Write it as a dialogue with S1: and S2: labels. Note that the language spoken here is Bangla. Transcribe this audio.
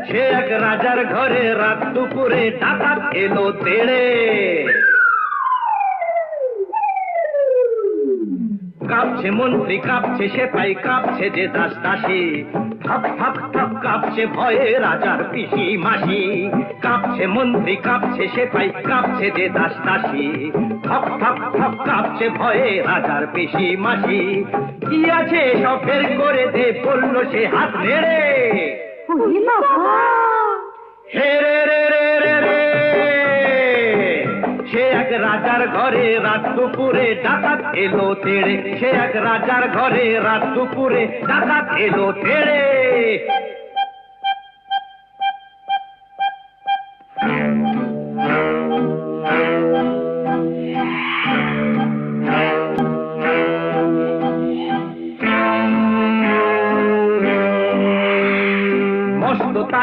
S1: সে এক রাজার ঘরে রাত দুপুরে ডাকাত এলো তেড়ে। কাঁপছে মন্ত্রী, কাঁপছে সেপাই, কাঁপছে যে দাস দাসী, থক থক থক কাঁপছে ভয়ে রাজার পিসি মাসি। কাঁপছে মন্ত্রী, কাঁপছে সেপাই, কাঁপছে যে দাস দাসী, থক থক থক কাঁপছে ভয়ে রাজার পিসি মাসি। কি আছে সব ফের করে দে, বলল সে হাত নেড়ে। হে রে রে রে রে রে, সে এক রাজার ঘরে রাত দুপুরে ডাকাত এলো তেড়ে। সে এক রাজার ঘরে রাত দুপুরে ডাকাত এলো তেড়ে।